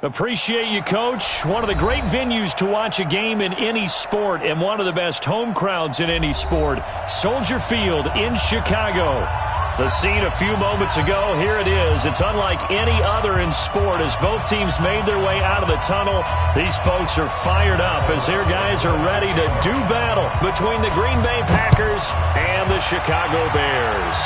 Appreciate you, Coach. One of the great venues to watch a game in any sport and one of the best home crowds in any sport. Soldier Field in Chicago. The scene a few moments ago, here it is. It's unlike any other in sport as both teams made their way out of the tunnel. These folks are fired up as their guys are ready to do battle between the Green Bay Packers and the Chicago Bears.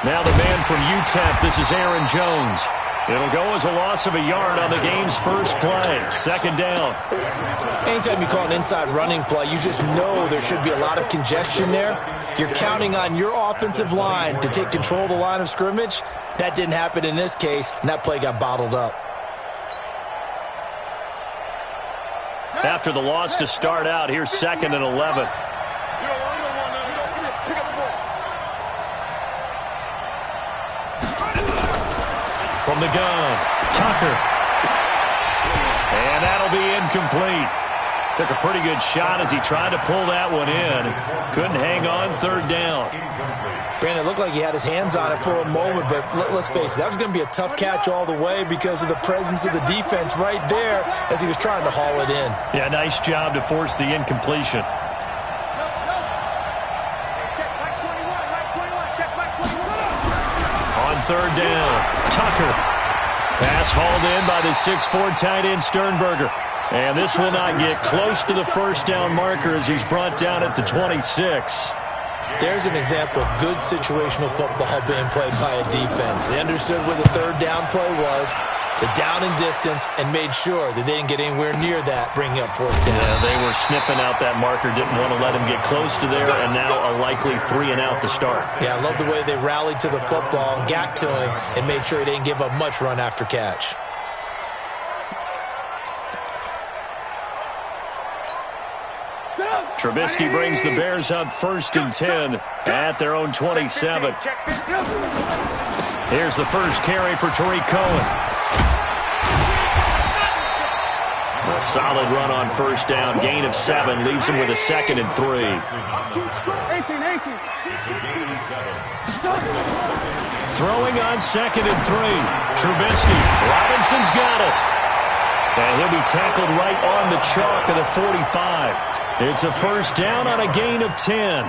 Now the man from UTEP, this is Aaron Jones. It'll go as a loss of a yard on the game's first play. Second down. Anytime you call an inside running play, you just know there should be a lot of congestion there. You're counting on your offensive line to take control of the line of scrimmage. That didn't happen in this case, and that play got bottled up. After the loss to start out, here's 2nd and 11. From the gun, Tucker. And that'll be incomplete. Took a pretty good shot as he tried to pull that one in. Couldn't hang on, 3rd down. Brandon, it looked like he had his hands on it for a moment, but let's face it, that was going to be a tough catch all the way because of the presence of the defense right there as he was trying to haul it in. Yeah, nice job to force the incompletion. On 3rd down, Tucker. Pass hauled in by the 6'4" tight end Sternberger. And this will not get close to the first down marker as he's brought down at the 26. There's an example of good situational football being played by a defense. They understood where the 3rd down play was, the down and distance, and made sure that they didn't get anywhere near that, bringing up 4th down. Yeah, they were sniffing out that marker, didn't want to let him get close to there, and now a likely 3 and out to start. Yeah, I love the way they rallied to the football and got to him and made sure he didn't give up much run after catch. Trubisky brings the Bears up 1st and 10 at their own 27. Here's the first carry for Tariq Cohen. A solid run on 1st down. Gain of 7 leaves him with a 2nd and 3. Throwing on 2nd and 3. Trubisky. Robinson's got it. And he'll be tackled right on the chalk of the 45. It's a 1st down on a gain of 10.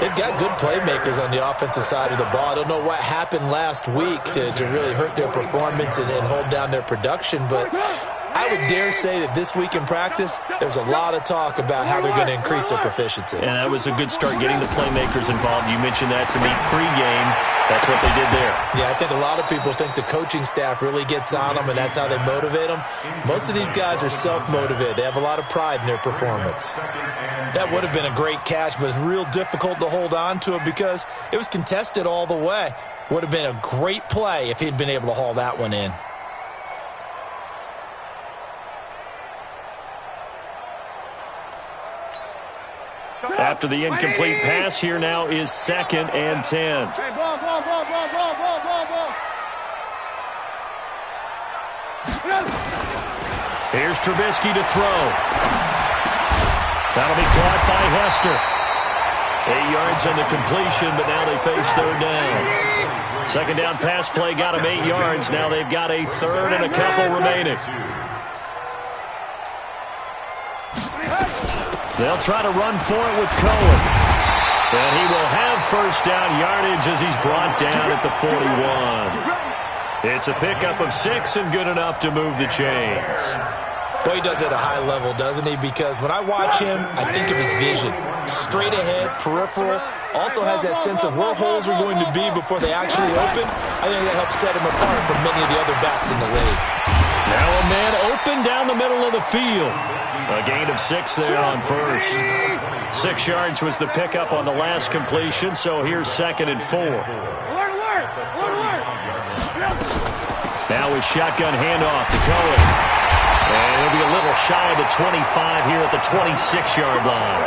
They've got good playmakers on the offensive side of the ball. I don't know what happened last week to really hurt their performance and hold down their production, but I would dare say that this week in practice, there's a lot of talk about how they're going to increase their proficiency. And that was a good start getting the playmakers involved. You mentioned that to me pregame. That's what they did there. Yeah, I think a lot of people think the coaching staff really gets on them, and that's how they motivate them. Most of these guys are self-motivated. They have a lot of pride in their performance. That would have been a great catch, but it's real difficult to hold on to it because it was contested all the way. Would have been a great play if he'd been able to haul that one in. After the incomplete pass, here now is 2nd and 10. Here's Trubisky to throw. That'll be caught by Hester. 8 yards on the completion, but now they face 3rd down. 2nd down pass play got them 8 yards. Now they've got a 3rd and a couple remaining. They'll try to run for it with Cohen. And he will have 1st down yardage as he's brought down at the 41. It's a pickup of 6 and good enough to move the chains. Boy, he does it at a high level, doesn't he? Because when I watch him, I think of his vision. Straight ahead, peripheral. Also has that sense of where holes are going to be before they actually open. I think that helps set him apart from many of the other backs in the league. Now a man open down the middle of the field. A gain of 6 there on first. 6 yards was the pickup on the last completion, so here's 2nd and 4. Now with shotgun handoff to Cohen. And he'll be a little shy of the 25 here at the 26-yard line.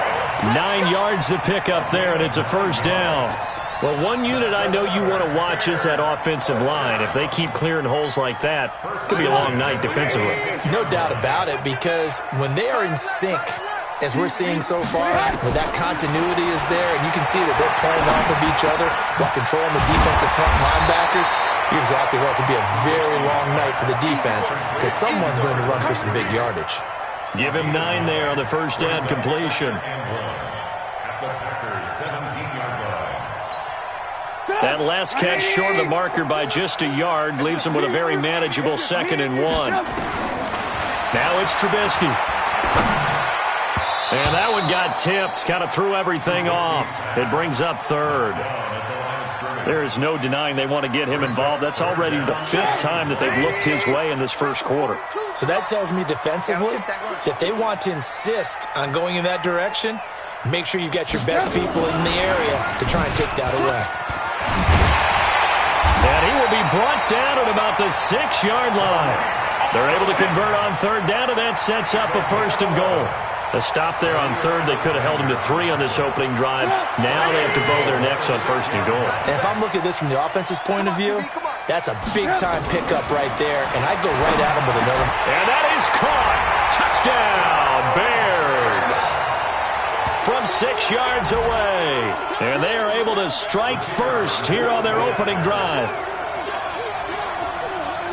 9 yards to pick up there, and it's a first down. Well, one unit I know you want to watch is that offensive line. If they keep clearing holes like that, it could be a long night defensively. No doubt about it, because when they are in sync, as we're seeing so far, when that continuity is there, and you can see that they're playing off of each other while controlling the defensive front linebackers, you're exactly right. It could be a very long night for the defense because someone's going to run for some big yardage. Give him 9 there on the first down completion. That last catch short of the marker by just a yard leaves him with a very manageable 2nd and 1. Now it's Trubisky. And that one got tipped, kind of threw everything off. It brings up 3rd. There is no denying they want to get him involved. That's already the 5th time that they've looked his way in this first quarter. So that tells me defensively that they want to insist on going in that direction. Make sure you've got your best people in the area to try and take that away. And he will be brought down at about the 6-yard line. They're able to convert on 3rd down, and that sets up a 1st and goal. A stop there on 3rd. They could have held him to 3 on this opening drive. Now they have to bow their necks on 1st and goal. And if I'm looking at this from the offense's point of view, that's a big-time pickup right there, and I'd go right at him with another. And that is caught. Touchdown, Bears. From 6 yards away. And they are able to strike first here on their opening drive.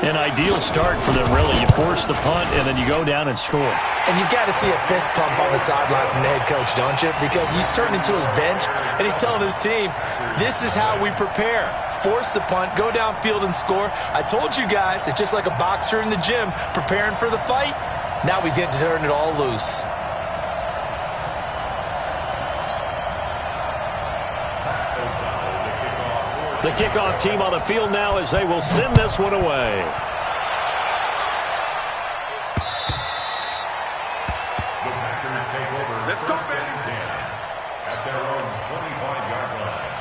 An ideal start for them, really. You force the punt, and then you go down and score. And you've got to see a fist pump on the sideline from the head coach, don't you? Because he's turned into his bench, and he's telling his team, this is how we prepare. Force the punt, go downfield and score. I told you guys, it's just like a boxer in the gym preparing for the fight. Now we get to turn it all loose. The kickoff team on the field now as they will send this one away. The Packers take over. Let's go, baby. At their own 25-yard line.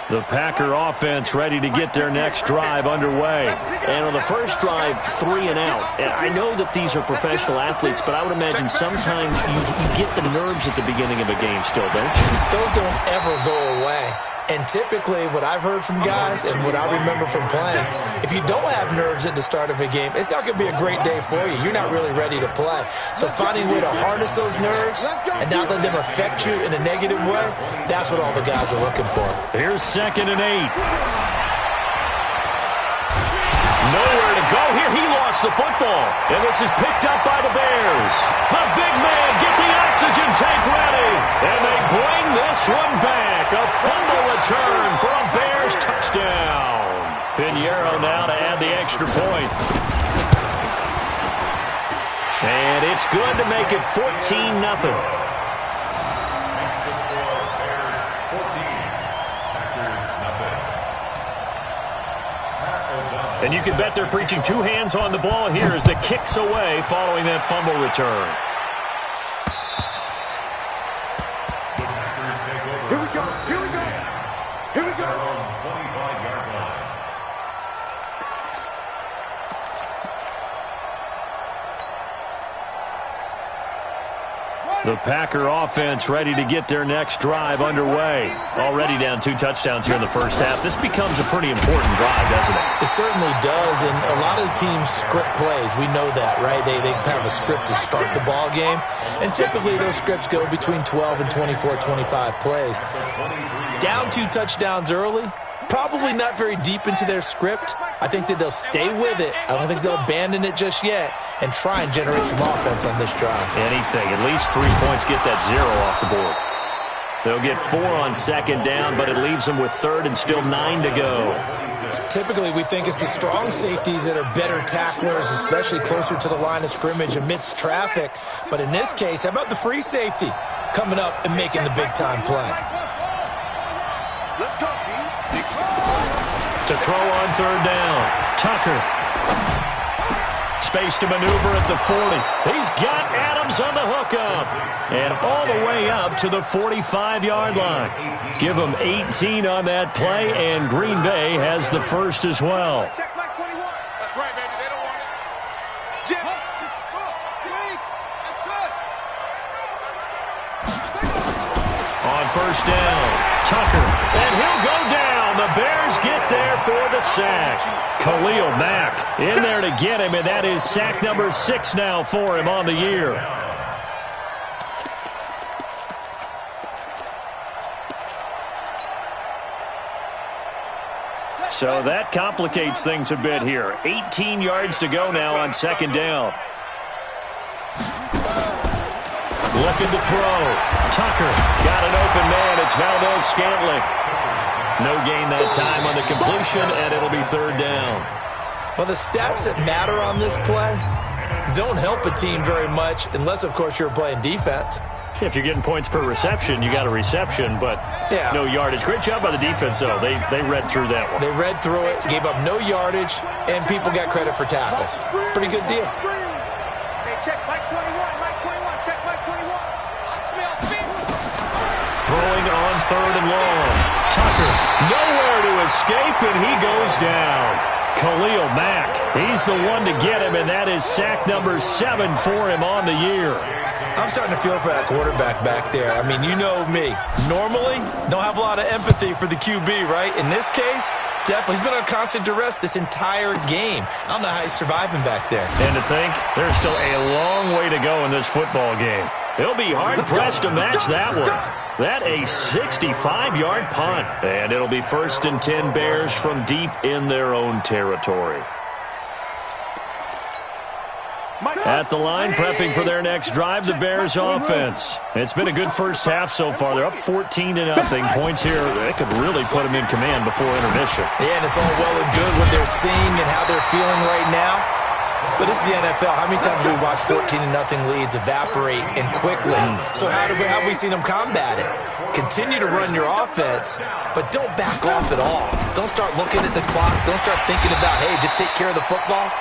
The Packer offense ready to get their next drive underway. And on the first drive, 3 and out. I know that these are professional athletes, but I would imagine sometimes you get the nerves at the beginning of a game still, don't you? Those don't ever go away. And typically, what I've heard from guys and what I remember from playing, if you don't have nerves at the start of a game, it's not going to be a great day for you. You're not really ready to play. So finding a way to harness those nerves and not let them affect you in a negative way, that's what all the guys are looking for. Here's 2nd and 8. Nowhere to go here. He lost the football. And this is picked up by the Bears. The big man, get the oxygen tank ready. And they bring this one back. A fumble return for a Bears touchdown. Pinheiro now to add the extra point. And it's good to make it 14-0. Makes the score Bears 14. Packers nothing. And you can bet they're preaching 2 hands on the ball here as the kick's away following that fumble return. Here we go. Here we go. Here we go. Their own 25-yard line. The Packer offense ready to get their next drive underway. Already down 2 touchdowns here in the first half. This becomes a pretty important drive, doesn't it? It certainly does, and a lot of the teams script plays. We know that, right? They have a script to start the ball game, and typically those scripts go between 12 and 24, 25 plays. Down 2 touchdowns early, probably not very deep into their script. I think that they'll stay with it. I don't think they'll abandon it just yet and try and generate some offense on this drive. Anything. At least 3 points get that 0 off the board. They'll get 4 on 2nd down, but it leaves them with 3rd and still 9 to go. Typically, we think it's the strong safeties that are better tacklers, especially closer to the line of scrimmage amidst traffic. But in this case, how about the free safety coming up and making the big-time play? Let's go, To throw on 3rd down, Tucker. space to maneuver at the 40. He's got Adams on the hookup. And all the way up to the 45-yard line. Give him 18 on that play, and Green Bay has the first as well. Check back 21. That's right, baby. They don't want it. Jim. On first down, Tucker, and he'll go down. The Bears get there for the sack. Khalil Mack in there to get him, and that is sack number 6 now for him on the year. So that complicates things a bit here. 18 yards to go now on second down. Looking to throw. Tucker got an open man. It's Valdez-Scantling. No gain that time on the completion, and it'll be third down. Well, the stats that matter on this play don't help a team very much unless, of course, you're playing defense. If you're getting points per reception, you got a reception, but no yardage. Great job by the defense, though. They read through that one. They read through it, gave up no yardage, and people got credit for tackles. Pretty good deal. Hey, check Mike 21. Mike 21. Check Mike 21. I smell feet. Throwing on third and long. Tucker, nowhere to escape, and he goes down. Khalil Mack, he's the one to get him, and that is sack number 7 for him on the year. I'm starting to feel for that quarterback back there. I mean, you know me. Normally, don't have a lot of empathy for the QB, right? In this case, definitely. He's been on constant duress this entire game. I don't know how he's surviving back there. And to think, there's still a long way to go in this football game. He'll be hard-pressed to match that one. That a 65-yard punt. And it'll be 1st and 10 Bears from deep in their own territory. At the line, prepping for their next drive, the Bears offense. It's been a good first half so far. They're up 14-0. Points here, they could really put them in command before intermission. Yeah, and it's all well and good what they're seeing and how they're feeling right now. But this is the NFL. How many times have we watched 14-0 leads evaporate and quickly? So how have we seen them combat it? Continue to run your offense, but don't back off at all. Don't start looking at the clock. Don't start thinking about, hey, just take care of the football.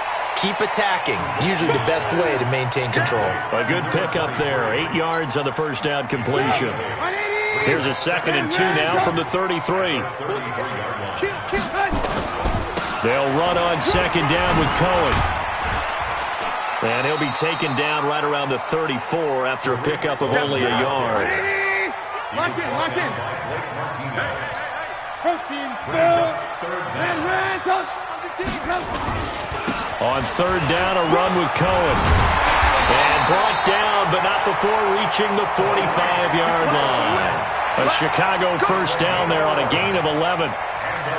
Keep attacking. Usually the best way to maintain control. A good pickup there. 8 yards on the first down completion. Here's a 2nd and 2 now from the 33. They'll run on 2nd down with Cohen. And he'll be taken down right around the 34 after a pickup of only a yard. Lock in, lock in. Protein spill. And ran. On 3rd down, a run with Cohen. And brought down, but not before reaching the 45-yard line. A Chicago first down there on a gain of 11.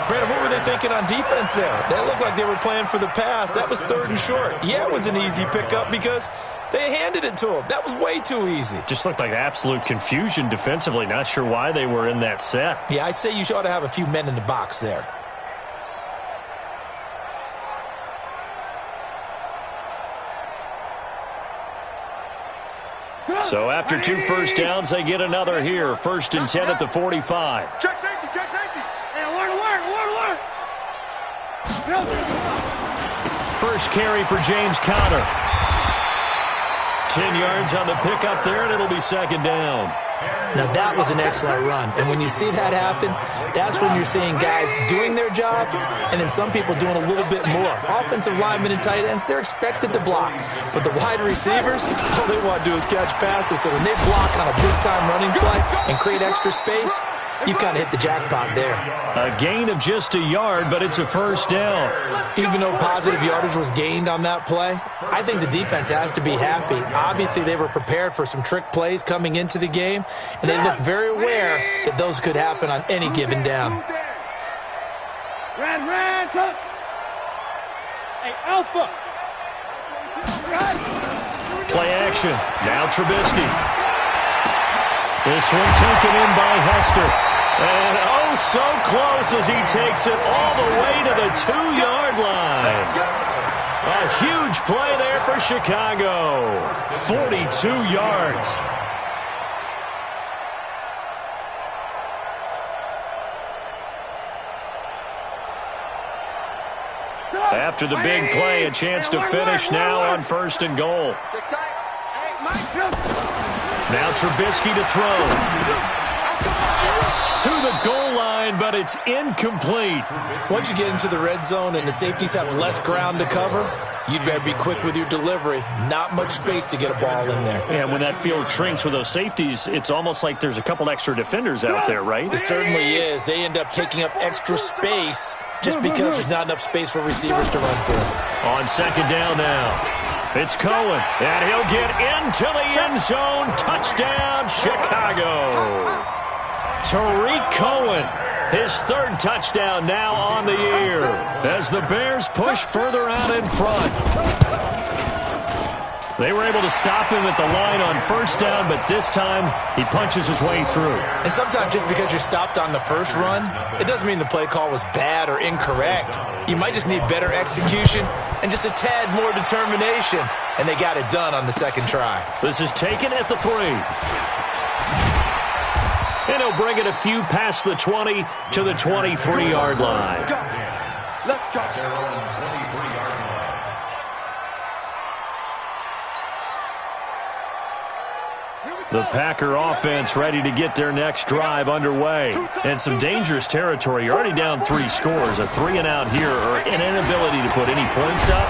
Brandon, what were they thinking on defense there? They looked like they were playing for the pass. That was 3rd and short. Yeah, it was an easy pickup because they handed it to him. That was way too easy. Just looked like absolute confusion defensively. Not sure why they were in that set. Yeah, I'd say you ought to have a few men in the box there. So after 2 first downs, they get another here. 1st and 10 at the 45. Check safety, check safety. Hey, alert. First carry for James Conner. 10 yards on the pickup there, and it'll be 2nd down. Now, that was an excellent run. And when you see that happen, that's when you're seeing guys doing their job and then some people doing a little bit more. Offensive linemen and tight ends, they're expected to block. But the wide receivers, all they want to do is catch passes. So when they block on a big-time running play and create extra space, you've kind of hit the jackpot there. A gain of just a yard, but it's a first down. Even though positive yardage was gained on that play, I think the defense has to be happy. Obviously, they were prepared for some trick plays coming into the game, and they looked very aware that those could happen on any given down. Ran. Hey, Alpha. Play action. Now Trubisky. This one taken in by Hester. And oh, so close as he takes it all the way to the 2-yard line. A huge play there for Chicago. 42 yards. After the big play, a chance to finish now on 1st and goal. Now Trubisky to throw. To the goal line, but it's incomplete. Once you get into the red zone and the safeties have less ground to cover, you'd better be quick with your delivery. Not much space to get a ball in there. Yeah, when that field shrinks with those safeties, it's almost like there's a couple extra defenders out there, right? It certainly is. They end up taking up extra space just because there's not enough space for receivers to run through. On 2nd down now, it's Cohen, and he'll get into the end zone. Touchdown, Chicago. Tariq Cohen, his 3rd touchdown now on the year as the Bears push further out in front. They were able to stop him at the line on 1st down, but this time he punches his way through. And sometimes just because you're stopped on the first run, it doesn't mean the play call was bad or incorrect. You might just need better execution and just a tad more determination, and they got it done on the 2nd try. This is taken at the 3. And he'll bring it a few past the 20 to the 23-yard line. Let's go. The Packer offense ready to get their next drive underway. And some dangerous territory. You're already down 3 scores. A 3-and-out here or an inability to put any points up.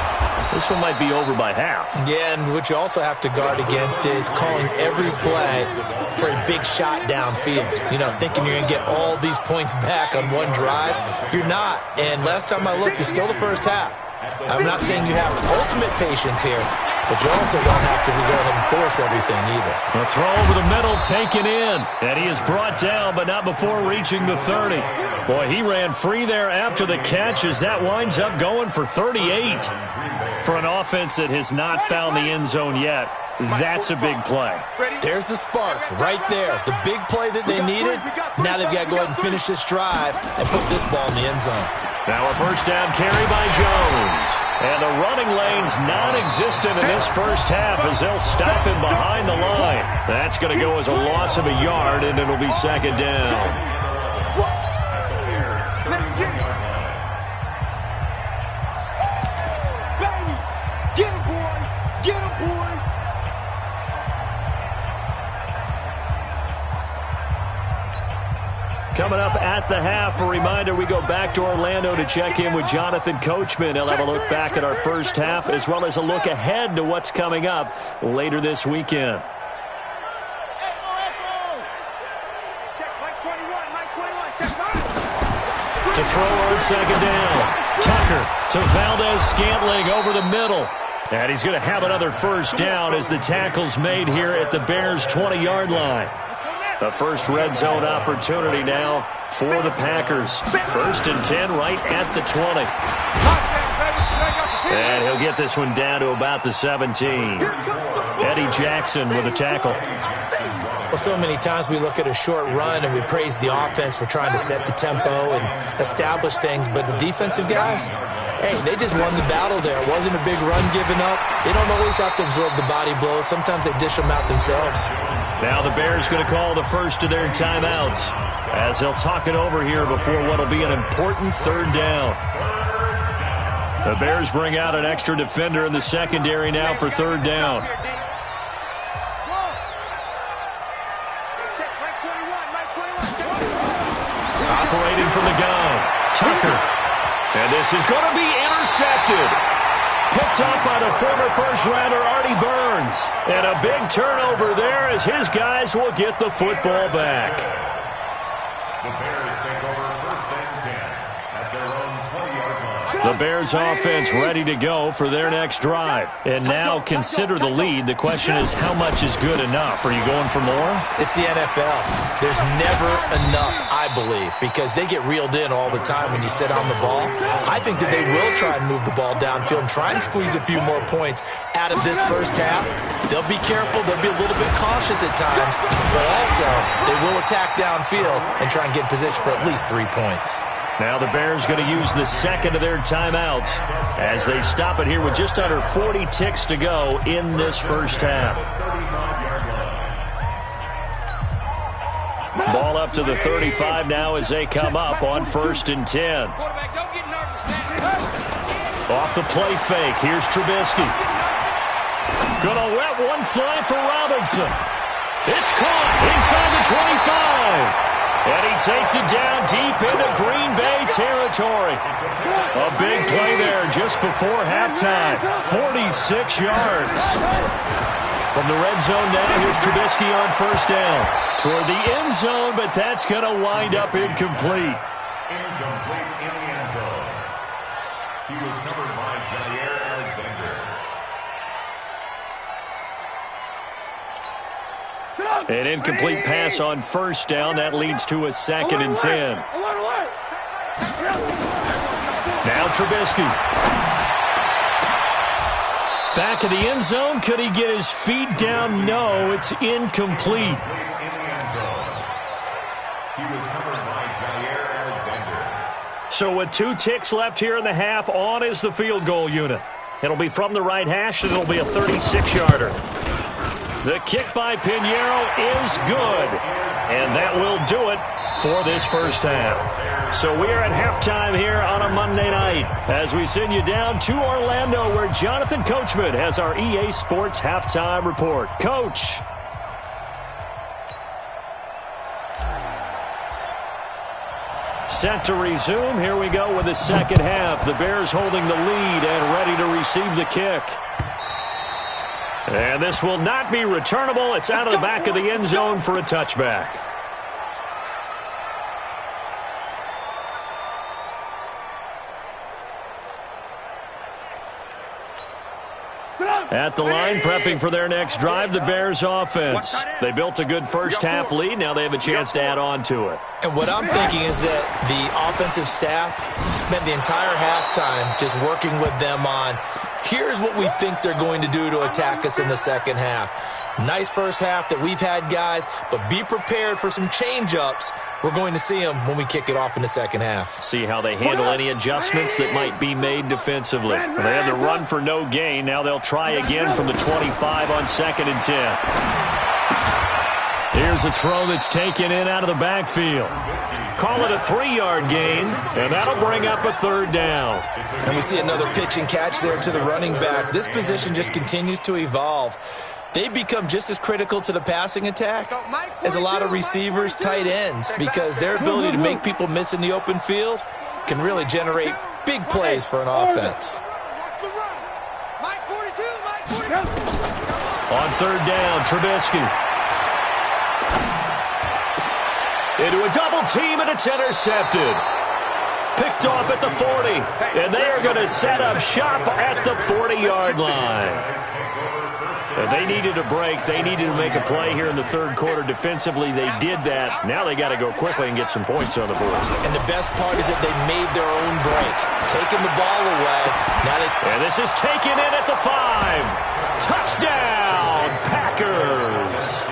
This one might be over by half. Yeah, and what you also have to guard against is calling every play for a big shot downfield. You know, thinking you're going to get all these points back on one drive. You're not. And last time I looked, it's still the first half. I'm not saying you have ultimate patience here, but you also don't have to go ahead and force everything either. A throw over the middle taken in. And he is brought down, but not before reaching the 30. Boy, he ran free there after the catch as that winds up going for 38. For an offense that has not found the end zone yet, that's a big play. There's the spark right there. The big play that they needed. Now they've got to go ahead and finish this drive and put this ball in the end zone. Now a 1st down carry by Jones. And the running lane's non-existent in this first half as they'll stop him behind the line. That's going to go as a loss of a yard, and it'll be 2nd down. Coming up at the half, a reminder, we go back to Orlando to check in with Jonathan Coachman. He'll have a look back at our first half as well as a look ahead to what's coming up later this weekend. To throw on 2nd down. Tucker to Valdez-Scantling over the middle. And he's going to have another 1st down as the tackle's made here at the Bears' 20-yard line. The first red zone opportunity now for the Packers. 1st and 10 right at the 20. And he'll get this one down to about the 17. Eddie Jackson with a tackle. Well, so many times we look at a short run and we praise the offense for trying to set the tempo and establish things, but the defensive guys, hey, they just won the battle there. It wasn't a big run given up. They don't always have to absorb the body blows. Sometimes they dish them out themselves. Now the Bears going to call the first of their timeouts as they'll talk it over here before what will be an important 3rd down. The Bears bring out an extra defender in the secondary now for 3rd down. Operating from the gun, Tucker. And this is going to be intercepted. Picked up by the former first-rounder Artie Burns. And a big turnover there as his guys will get the football back. The Bears take over 1st and 10 at their own 20-yard line. The Bears offense ready to go for their next drive. And now consider the lead. The question is, how much is good enough? Are you going for more? It's the NFL. There's never enough, I believe, because they get reeled in all the time when you sit on the ball. I think that they will try and move the ball downfield and try and squeeze a few more points out of this first half. They'll be careful. They'll be a little bit cautious at times, but also they will attack downfield and try and get in position for at least 3 points. Now the Bears going to use the second of their timeouts as they stop it here with just under 40 ticks to go in this first half. Ball up to the 35 now as they come up on 1st and 10. Quarterback, don't get nervous, man. Off the play fake, here's Trubisky. Gonna let one fly for Robinson. It's caught inside the 25. And he takes it down deep into Green Bay territory. A big play there just before halftime. 46 yards. From the red zone now, here's Trubisky on first down. Toward the end zone, but that's going to wind up incomplete. Incomplete in the end zone. He was covered by Jair Alexander. An incomplete pass on first down. That leads to a 2nd and 10. Now Trubisky. Back of the end zone. Could he get his feet down? No, it's incomplete. So with 2 ticks left here in the half, on is the field goal unit. It'll be from the right hash, and it'll be a 36-yarder. The kick by Pinheiro is good, and that will do it for this first half. So we are at halftime here on a Monday night as we send you down to Orlando where Jonathan Coachman has our EA Sports halftime report. Coach. Set to resume. Here we go with the second half. The Bears holding the lead and ready to receive the kick. And this will not be returnable. It's out of the back of the end zone for a touchback. At the line, prepping for their next drive, the Bears offense. They built a good first-half lead. Now they have a chance to add on to it. And what I'm thinking is that the offensive staff spent the entire halftime just working with them on, here's what we think they're going to do to attack us in the second half. Nice first half that we've had, guys, but be prepared for some change-ups. We're going to see them when we kick it off in the second half. See how they handle any adjustments that might be made defensively. They had the run for no gain. Now they'll try again from the 25 on 2nd and 10. Here's a throw that's taken in out of the backfield. Call it a 3-yard gain, and that'll bring up a 3rd down. And we see another pitch and catch there to the running back. This position just continues to evolve. They become just as critical to the passing attack as a lot of receivers, tight ends, because their ability to make people miss in the open field can really generate big plays for an offense. On 3rd down, Trubisky. Into a double team, and it's intercepted. Picked off at the 40, and they are going to set up shop at the 40-yard line. And they needed a break. They needed to make a play here in the 3rd quarter. Defensively, they did that. Now they got to go quickly and get some points on the board. And the best part is that they made their own break, taking the ball away. And this is taken in at the 5. Touchdown, Packers.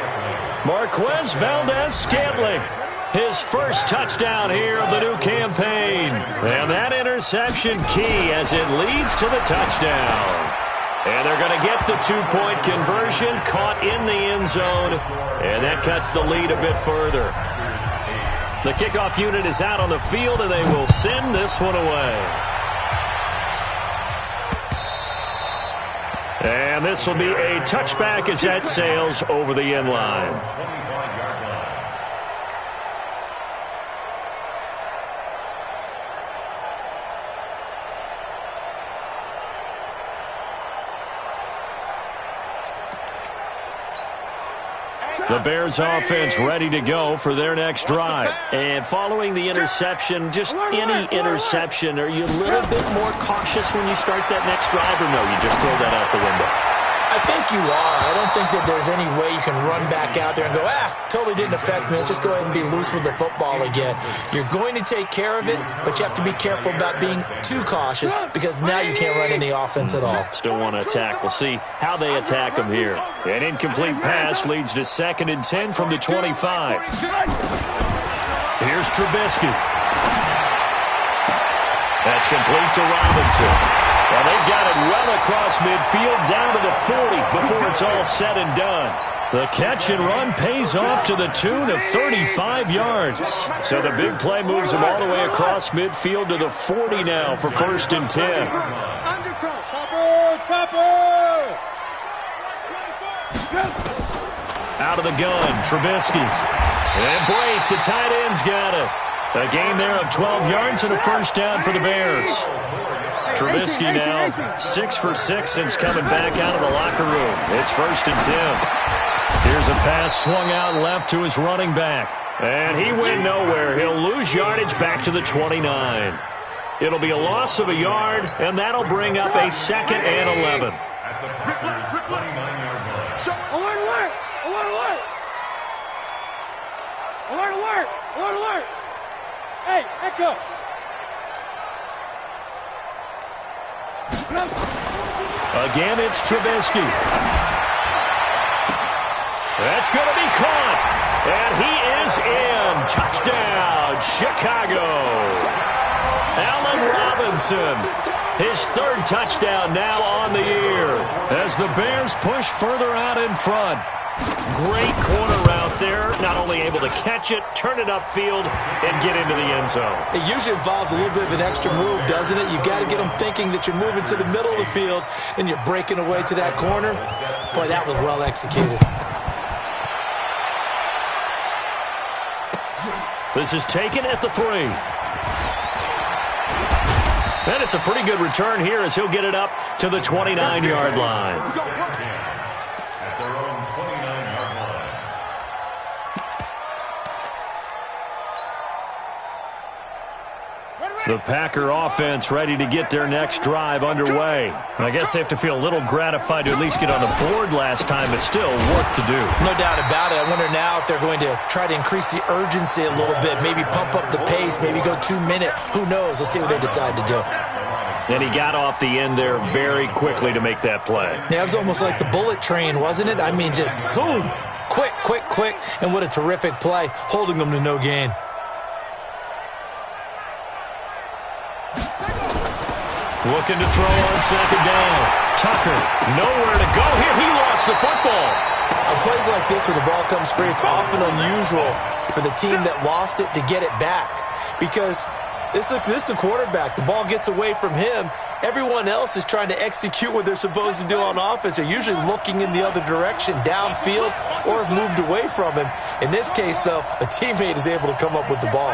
Marquez Valdez-Scantling. His first touchdown here of the new campaign. And that interception key as it leads to the touchdown. And they're going to get the 2-point conversion, caught in the end zone, and that cuts the lead a bit further. The kickoff unit is out on the field, and they will send this one away. And this will be a touchback as that sails over the end line. The Bears offense ready to go for their next drive. And following the interception, just any interception, are you a little bit more cautious when you start that next drive, or no, you just throw that out the window? I think you are. I don't think that there's any way you can run back out there and go, totally didn't affect me. Let's just go ahead and be loose with the football again. You're going to take care of it, but you have to be careful about being too cautious because now you can't run any offense at all. Still want to attack. We'll see how they attack them here. An incomplete pass leads to 2nd and 10 from the 25. Here's Trubisky. That's complete to Robinson. Well, they've got it well across midfield, down to the 40 before it's all said and done. The catch and run pays off to the tune of 35 yards. So the big play moves him all the way across midfield to the 40 now for 1st and 10. Out of the gun, Trubisky. And Blake, the tight end's got it. A gain there of 12 yards and a 1st down for the Bears. Trubisky now 6 for 6 since coming back out of the locker room. It's 1st and 10. Here's a pass swung out left to his running back. And he went nowhere. He'll lose yardage back to the 29. It'll be a loss of a yard, and that'll bring up a 2nd and 11. Alert! Hey, echo! Again, it's Trubisky. That's going to be caught. And he is in. Touchdown, Chicago. Allen Robinson. His 3rd touchdown now on the year as the Bears push further out in front. Great corner route there. Not only able to catch it, turn it upfield, and get into the end zone. It usually involves a little bit of an extra move, doesn't it? You've got to get them thinking that you're moving to the middle of the field and you're breaking away to that corner. Boy, that was well executed. This is taken at the 3. And it's a pretty good return here as he'll get it up to the 29-yard line. At their own 29-yard line. The Packer offense ready to get their next drive underway. And I guess they have to feel a little gratified to at least get on the board last time, but still work to do. No doubt about it. I wonder now if they're going to try to increase the urgency a little bit, maybe pump up the pace, maybe go 2-minute. Who knows? Let's see what they decide to do. And he got off the end there very quickly to make that play. Yeah, it was almost like the bullet train, wasn't it? I mean, just zoom. Quick. And what a terrific play, holding them to no gain. Looking to throw on 2nd down. Tucker, nowhere to go here. He lost the football. On plays like this where the ball comes free, it's often unusual for the team that lost it to get it back. Because this is the quarterback. The ball gets away from him. Everyone else is trying to execute what they're supposed to do on offense. They're usually looking in the other direction, downfield, or have moved away from him. In this case, though, a teammate is able to come up with the ball.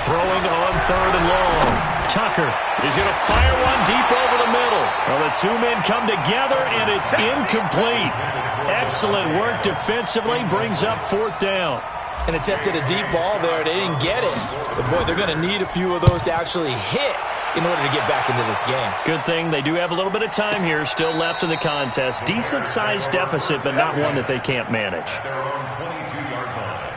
Throwing on 3rd and long. Tucker is going to fire one deep over the middle. Well, the 2 men come together, and it's incomplete. Excellent work defensively, brings up 4th down. And attempted a deep ball there. They didn't get it. But, boy, they're going to need a few of those to actually hit in order to get back into this game. Good thing they do have a little bit of time here still left in the contest. Decent-sized deficit, but not one that they can't manage. Their own 22-yard line.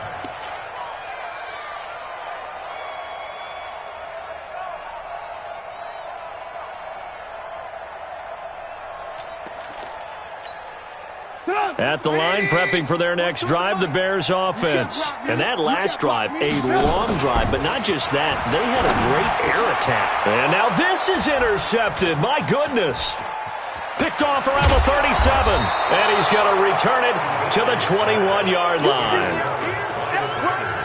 At the line, prepping for their next drive, the Bears offense. And that last drive, a long drive, but not just that. They had a great air attack. And now this is intercepted. My goodness. Picked off around the 37. And he's going to return it to the 21-yard line.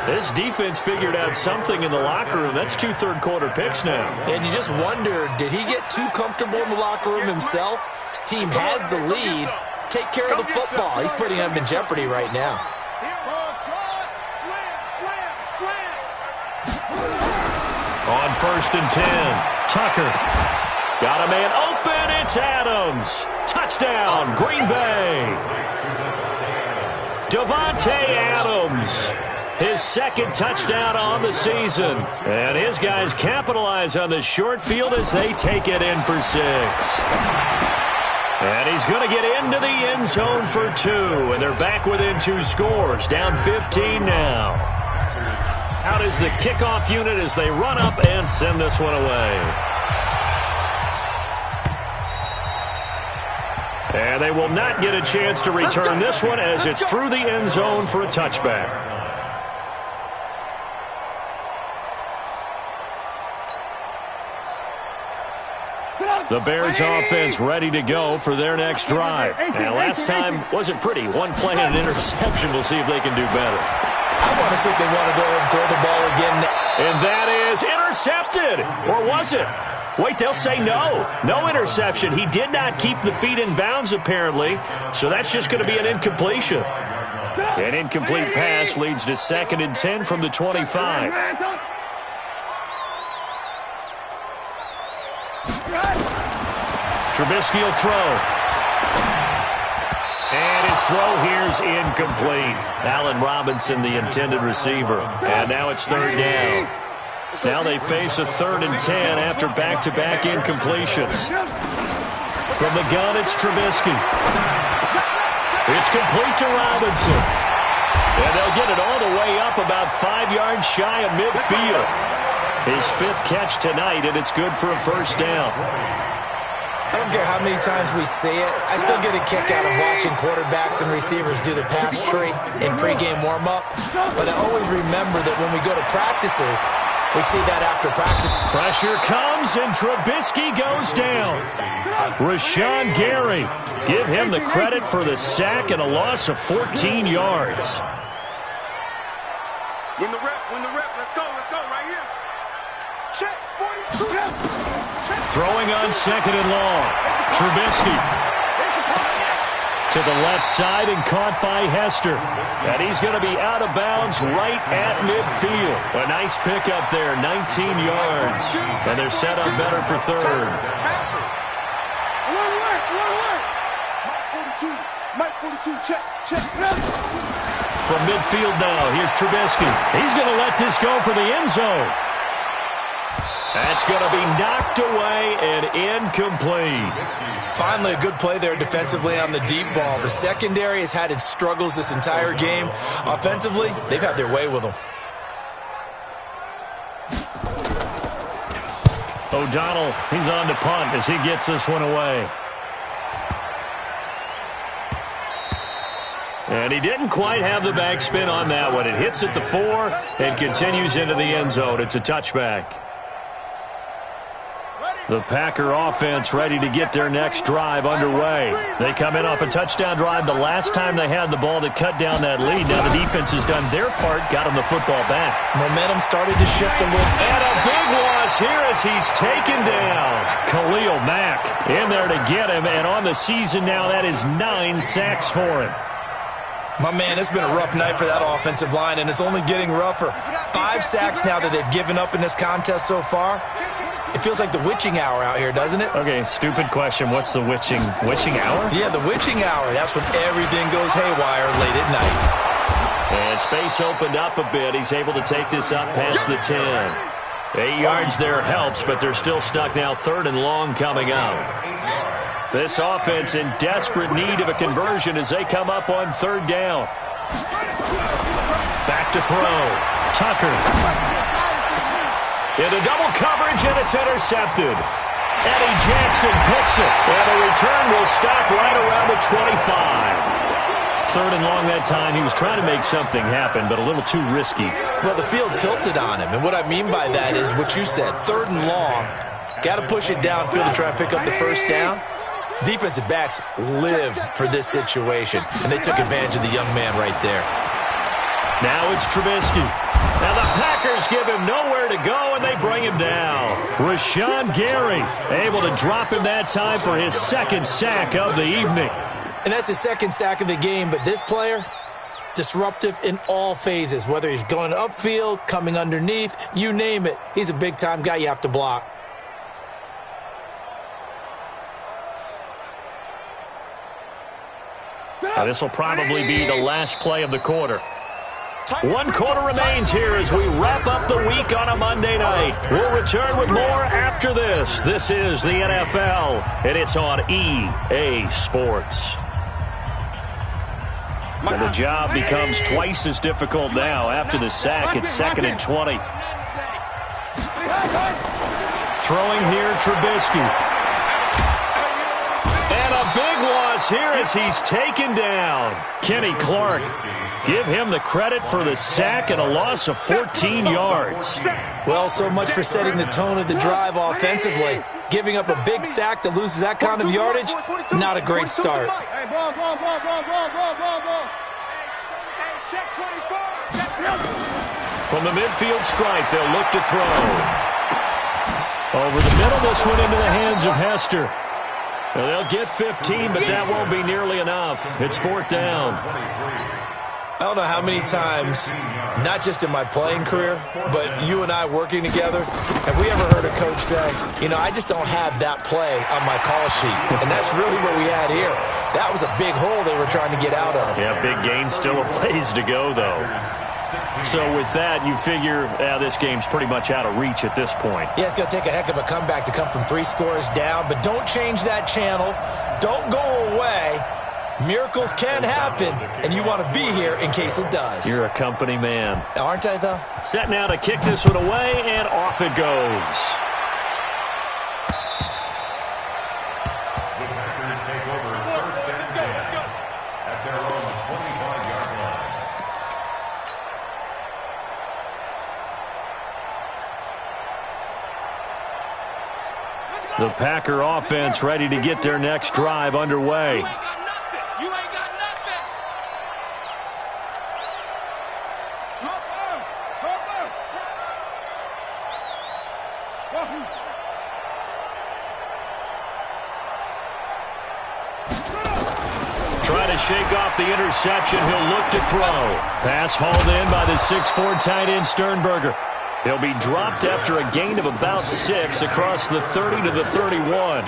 This defense figured out something in the locker room. That's 2 third-quarter picks now. And you just wonder, did he get too comfortable in the locker room himself? His team has the lead. Take care of the football. He's putting them in jeopardy right now. On 1st and 10, Tucker. Got a man open. It's Adams. Touchdown, Green Bay. Davante Adams. His 2nd touchdown on the season. And his guys capitalize on the short field as they take it in for 6. And he's going to get into the end zone for 2. And they're back within 2 scores. Down 15 now. Out is the kickoff unit as they run up and send this one away. And they will not get a chance to return this one as it's through the end zone for a touchback. The Bears offense ready to go for their next drive. And last time wasn't pretty. One play and an interception. We'll see if they can do better. I want to see if they want to go ahead and throw the ball again. And that is intercepted. Or was it? Wait, they'll say no. No interception. He did not keep the feet in bounds, apparently. So that's just going to be an incompletion. An incomplete pass leads to 2nd and 10 from the 25. Trubisky will throw. And his throw here's incomplete. Allen Robinson, the intended receiver. And now it's 3rd down. Now they face a 3rd and 10 after back-to-back incompletions. From the gun, it's Trubisky. It's complete to Robinson. And they'll get it all the way up about 5 yards shy of midfield. His 5th catch tonight, and it's good for a 1st down. I don't care how many times we see it. I still get a kick out of watching quarterbacks and receivers do the pass tree in pregame warm-up. But I always remember that when we go to practices, we see that after practice. Pressure comes, and Trubisky goes down. Rashawn Gary, give him the credit for the sack and a loss of 14 yards. Win the rep, let's go, right here. Check, 42. Check. Throwing on 2nd and long. Trubisky to the left side and caught by Hester. And he's going to be out of bounds right at midfield. A nice pickup there, 19 yards. And they're set up better for 3rd. Mike 42, check. From midfield now, here's Trubisky. He's going to let this go for the end zone. That's going to be knocked away and incomplete. Finally, a good play there defensively on the deep ball. The secondary has had its struggles this entire game. Offensively, they've had their way with them. O'Donnell, he's on to punt as he gets this one away. And he didn't quite have the backspin on that one. It hits at the 4 and continues into the end zone. It's a touchback. The Packer offense ready to get their next drive underway. They come in off a touchdown drive the last time they had the ball to cut down that lead. Now the defense has done their part, got them the football back. Momentum started to shift a little. And a big loss here as he's taken down. Khalil Mack in there to get him, and on the season now that is 9 sacks for him. My man, it's been a rough night for that offensive line, and it's only getting rougher. 5 sacks now that they've given up in this contest so far. It feels like the witching hour out here, doesn't it? Okay, stupid question. What's the witching hour? Yeah, the witching hour. That's when everything goes haywire late at night. And space opened up a bit. He's able to take this up past the 10. 8 yards there helps, but they're still stuck now. 3rd and long coming up. This offense in desperate need of a conversion as they come up on 3rd down. Back to throw. Tucker. Into double coverage, and it's intercepted. Eddie Jackson picks it. And the return will stop right around the 25. 3rd and long that time. He was trying to make something happen, but a little too risky. Well, the field tilted on him, and what I mean by that is what you said. 3rd and long. Got to push it downfield to try and pick up the 1st down. Defensive backs live for this situation, and they took advantage of the young man right there. Now it's Trubisky. Now the Packers give him nowhere to go, and they bring him down. Rashawn Gary able to drop him that time for his 2nd sack of the evening. And that's his 2nd sack of the game, but this player, disruptive in all phases, whether he's going upfield, coming underneath, you name it. He's a big-time guy you have to block. Now this will probably be the last play of the quarter. 1 quarter remains here as we wrap up the week on a Monday night. We'll return with more after this. This is the NFL, and it's on EA Sports. And the job becomes twice as difficult now after the sack. It's 2nd and 20. Throwing here, Trubisky. And a big loss here as he's taken down. Kenny Clark. Give him the credit for the sack and a loss of 14 yards. Well, so much for setting the tone of the drive offensively. Giving up a big sack that loses that kind of yardage, not a great start. Hey, ball. Hey, check 24. From the midfield stripe, they'll look to throw. Over the middle, this one into the hands of Hester. Well, they'll get 15, but that won't be nearly enough. It's 4th down. I don't know how many times, not just in my playing career, but you and I working together, have we ever heard a coach say, you know, I just don't have that play on my call sheet. And that's really what we had here. That was a big hole they were trying to get out of. Yeah, big gain, still a ways to go, though. So with that, you figure this game's pretty much out of reach at this point. Yeah, it's going to take a heck of a comeback to come from 3 scores down, but don't change that channel. Don't go away. Miracles can happen, and you want to be here in case it does. You're a company man. Aren't I, though? Set now to kick this one away, and off it goes. The Packers take over 1st and 10 at their own 25-yard line. The Packer offense ready to get their next drive underway. You ain't got nothing. Trying to shake off the interception. He'll look to throw. Pass hauled in by the 6'4" tight end Sternberger. He'll be dropped after a gain of about 6 across the 30 to the 31.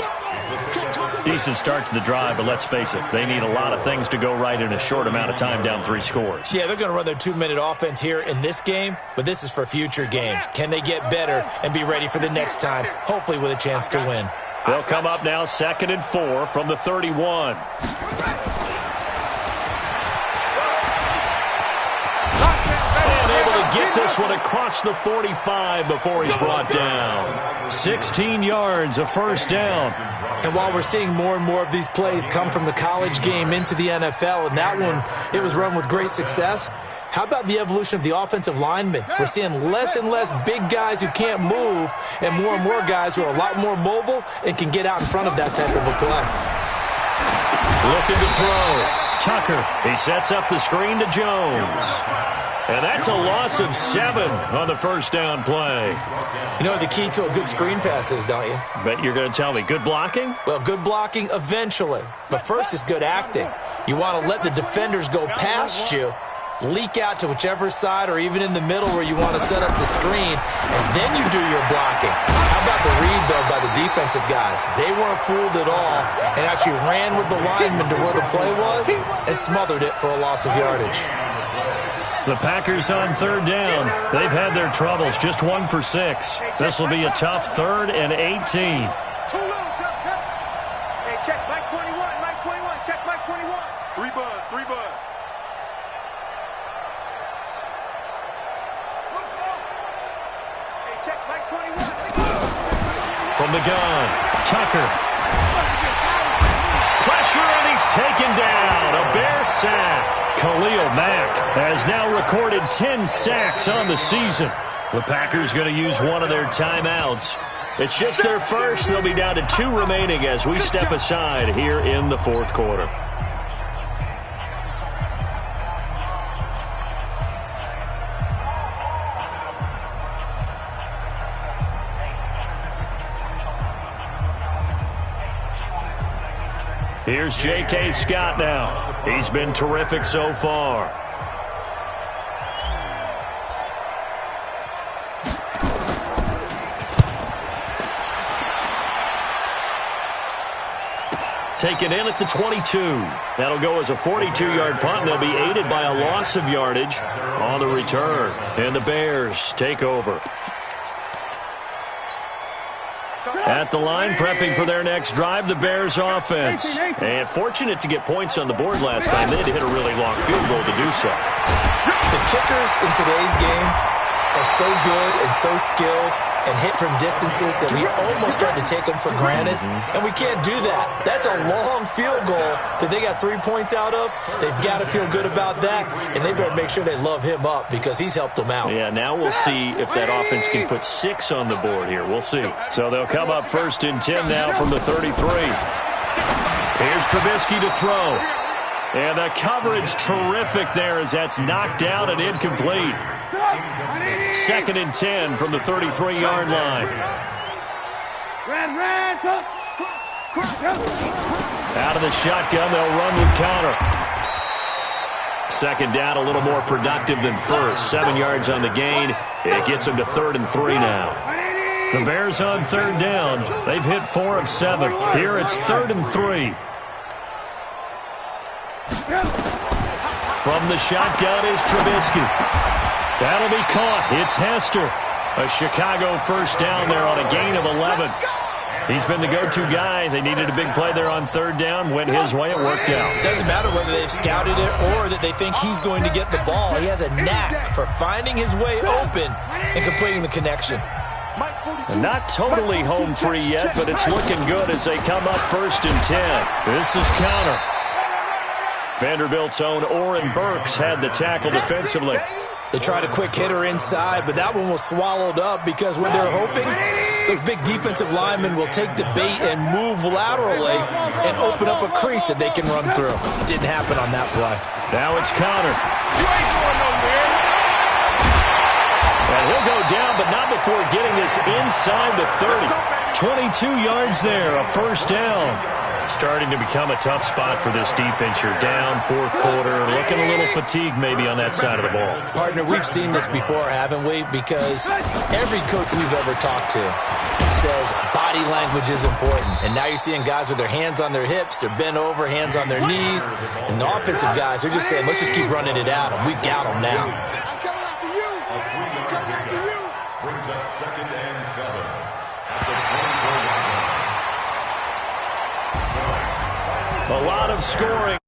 Decent start to the drive, but let's face it, they need a lot of things to go right in a short amount of time, down 3 scores. Yeah, they're going to run their 2-minute offense here in this game, but this is for future games. Can they get better and be ready for the next time, hopefully with a chance to win? They'll come up now 2nd and 4 from the 31. Get this one across the 45 before he's brought down. 16 yards, a 1st down. And while we're seeing more and more of these plays come from the college game into the NFL, and that one, it was run with great success, how about the evolution of the offensive linemen? We're seeing less and less big guys who can't move and more guys who are a lot more mobile and can get out in front of that type of a play. Looking to throw. Tucker, he sets up the screen to Jones. And that's a loss of 7 on the 1st down play. You know what the key to a good screen pass is, don't you? Bet you're going to tell me. Good blocking? Well, good blocking eventually. But first is good acting. You want to let the defenders go past you, leak out to whichever side or even in the middle where you want to set up the screen, and then you do your blocking. How about the read, though, by the defensive guys? They weren't fooled at all and actually ran with the lineman to where the play was and smothered it for a loss of yardage. The Packers on 3rd down. They've had their troubles, just 1 for 6. This will be a tough 3rd and 18. Hey, check Mike 21, check Mike 21. 3 buzz. Hey, check Mike 21. From the gun, Tucker. Pressure, and he's taken down. A Bear sack. Khalil Mack has now recorded 10 sacks on the season. The Packers going to use one of their timeouts. It's just their first. They'll be down to 2 remaining as we step aside here in the 4th quarter. Here's J.K. Scott now. He's been terrific so far. Taken in at the 22. That'll go as a 42-yard punt, and they'll be aided by a loss of yardage on the return. And the Bears take over. At the line, prepping for their next drive, the Bears offense. And fortunate to get points on the board last time. They had to hit a really long field goal to do so. The kickers in today's game are so good and so skilled and hit from distances that we almost start to take them for granted, and we can't do that. That's a long field goal that they got 3 points out of. They've got to feel good about that, and they better make sure they love him up because he's helped them out. Yeah, now we'll see if that offense can put 6 on the board here. We'll see. So they'll come up 1st and 10 now from the 33. Here's Trubisky to throw. And the coverage terrific there as that's knocked down and incomplete. 2nd and 10 from the 33-yard line. Out of the shotgun, they'll run with counter. 2nd down, a little more productive than first. 7 yards on the gain. It gets them to 3rd and 3 now. The Bears on 3rd down. They've hit 4 of 7. Here it's 3rd and 3. From the shotgun is Trubisky. That'll be caught. It's Hester. A Chicago 1st down there on a gain of 11. He's been the go-to guy. They needed a big play there on 3rd down. Went his way. It worked out. It doesn't matter whether they've scouted it or that they think he's going to get the ball. He has a knack for finding his way open and completing the connection. Not totally home free yet, but it's looking good as they come up 1st and 10. This is counter. Vanderbilt's own Oren Burks had the tackle defensively. They tried a quick hitter inside, but that one was swallowed up because what they're hoping, those big defensive linemen will take the bait and move laterally and open up a crease that they can run through. Didn't happen on that play. Now it's counter. And he'll go down, but not before getting this inside the 30. 22 yards there, a 1st down. Starting to become a tough spot for this defense. You're down 4th quarter, looking a little fatigued maybe on that side of the ball. Partner, we've seen this before, haven't we? Because every coach we've ever talked to says body language is important. And now you're seeing guys with their hands on their hips, they're bent over, hands on their knees. And the offensive guys, they're just saying, let's just keep running it at them. We've got them now. I'm coming after you. I'm coming after you. Brings up 2nd and 7. A lot of scoring.